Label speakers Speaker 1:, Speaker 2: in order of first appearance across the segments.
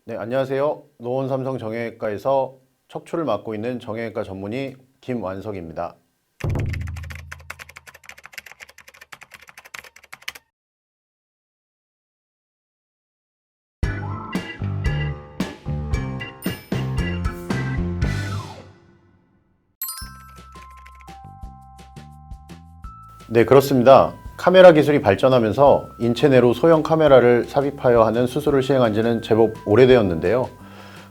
Speaker 1: 네, 안녕하세요. 노원삼성 정형외과에서 척추를 맡고 있는 정형외과 전문의 김완석입니다. 네, 그렇습니다. 카메라 기술이 발전하면서 인체 내로 소형 카메라를 삽입하여 하는 수술을 시행한 지는 제법 오래되었는데요.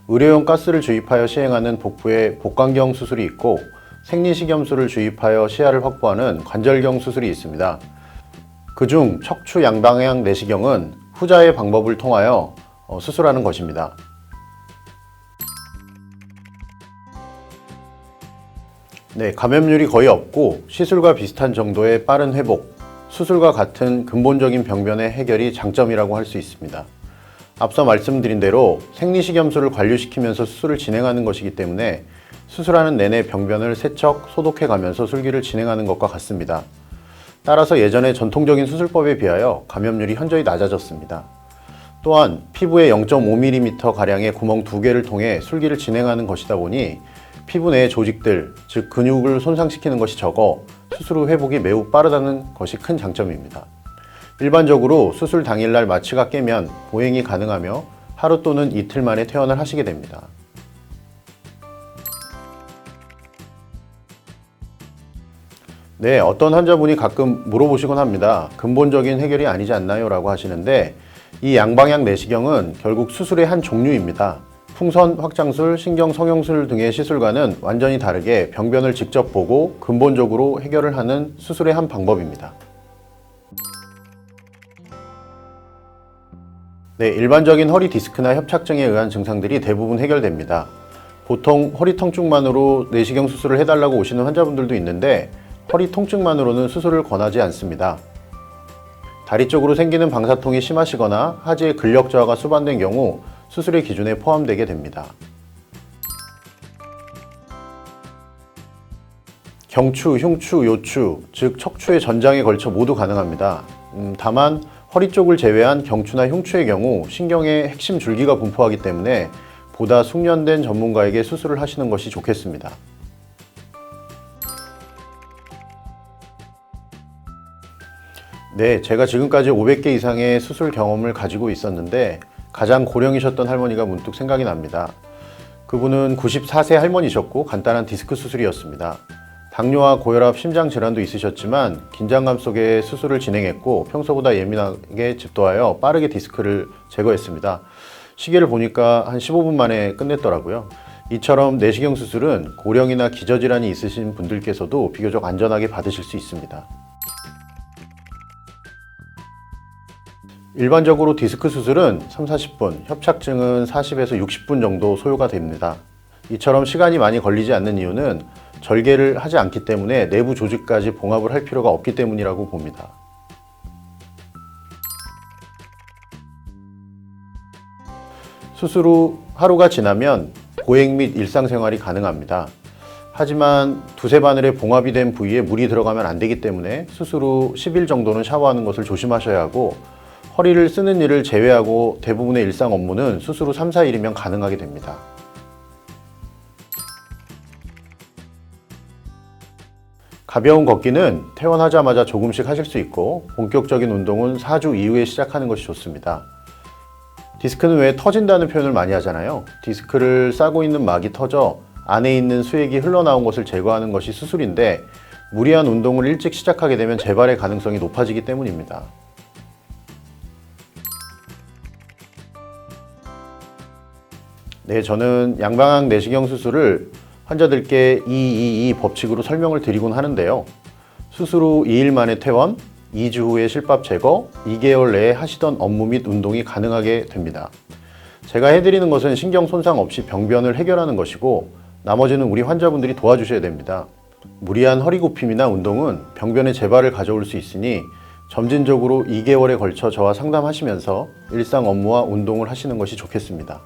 Speaker 1: 의료용 가스를 주입하여 시행하는 복부에 복강경 수술이 있고 생리식염수를 주입하여 시야를 확보하는 관절경 수술이 있습니다. 그중 척추 양방향 내시경은 후자의 방법을 통하여 수술하는 것입니다. 네, 감염률이 거의 없고 시술과 비슷한 정도의 빠른 회복, 수술과 같은 근본적인 병변의 해결이 장점이라고 할 수 있습니다. 앞서 말씀드린 대로 생리식염수를 관리시키면서 수술을 진행하는 것이기 때문에 수술하는 내내 병변을 세척, 소독해 가면서 술기를 진행하는 것과 같습니다. 따라서 예전의 전통적인 수술법에 비하여 감염률이 현저히 낮아졌습니다. 또한 피부에 0.5mm가량의 구멍 2개를 통해 술기를 진행하는 것이다 보니 피부 내의 조직들, 즉 근육을 손상시키는 것이 적어 수술 후 회복이 매우 빠르다는 것이 큰 장점입니다. 일반적으로 수술 당일날 마취가 깨면 보행이 가능하며 하루 또는 이틀 만에 퇴원을 하시게 됩니다. 네, 어떤 환자분이 가끔 물어보시곤 합니다. 근본적인 해결이 아니지 않나요? 라고 하시는데 이 양방향 내시경은 결국 수술의 한 종류입니다. 풍선, 확장술, 신경 성형술 등의 시술과는 완전히 다르게 병변을 직접 보고 근본적으로 해결을 하는 수술의 한 방법입니다. 네, 일반적인 허리 디스크나 협착증에 의한 증상들이 대부분 해결됩니다. 보통 허리 통증만으로 내시경 수술을 해달라고 오시는 환자분들도 있는데 허리 통증만으로는 수술을 권하지 않습니다. 다리 쪽으로 생기는 방사통이 심하시거나 하지의 근력 저하가 수반된 경우 수술의 기준에 포함되게 됩니다. 경추, 흉추, 요추, 즉 척추의 전장에 걸쳐 모두 가능합니다. 다만 허리 쪽을 제외한 경추나 흉추의 경우 신경에 핵심 줄기가 분포하기 때문에 보다 숙련된 전문가에게 수술을 하시는 것이 좋겠습니다. 네, 제가 지금까지 500개 이상의 수술 경험을 가지고 있었는데 가장 고령이셨던 할머니가 문득 생각이 납니다. 그분은 94세 할머니셨고 간단한 디스크 수술이었습니다. 당뇨와 고혈압, 심장 질환도 있으셨지만 긴장감 속에 수술을 진행했고 평소보다 예민하게 집도하여 빠르게 디스크를 제거했습니다. 시계를 보니까 한 15분 만에 끝냈더라고요. 이처럼 내시경 수술은 고령이나 기저질환이 있으신 분들께서도 비교적 안전하게 받으실 수 있습니다. 일반적으로 디스크 수술은 30-40분, 협착증은 40에서 60분 정도 소요가 됩니다. 이처럼 시간이 많이 걸리지 않는 이유는 절개를 하지 않기 때문에 내부 조직까지 봉합을 할 필요가 없기 때문이라고 봅니다. 수술 후 하루가 지나면 보행 및 일상생활이 가능합니다. 하지만 두세 바늘의 봉합이 된 부위에 물이 들어가면 안 되기 때문에 수술 후 10일 정도는 샤워하는 것을 조심하셔야 하고 허리를 쓰는 일을 제외하고 대부분의 일상 업무는 수술 후 3-4일이면 가능하게 됩니다. 가벼운 걷기는 퇴원하자마자 조금씩 하실 수 있고 본격적인 운동은 4주 이후에 시작하는 것이 좋습니다. 디스크는 왜 터진다는 표현을 많이 하잖아요. 디스크를 싸고 있는 막이 터져 안에 있는 수액이 흘러나온 것을 제거하는 것이 수술인데 무리한 운동을 일찍 시작하게 되면 재발의 가능성이 높아지기 때문입니다. 네, 저는 양방향 내시경 수술을 환자들께 222 법칙으로 설명을 드리곤 하는데요. 수술 후 2일 만에 퇴원, 2주 후에 실밥 제거, 2개월 내에 하시던 업무 및 운동이 가능하게 됩니다. 제가 해드리는 것은 신경 손상 없이 병변을 해결하는 것이고 나머지는 우리 환자분들이 도와주셔야 됩니다. 무리한 허리 굽힘이나 운동은 병변의 재발을 가져올 수 있으니 점진적으로 2개월에 걸쳐 저와 상담하시면서 일상 업무와 운동을 하시는 것이 좋겠습니다.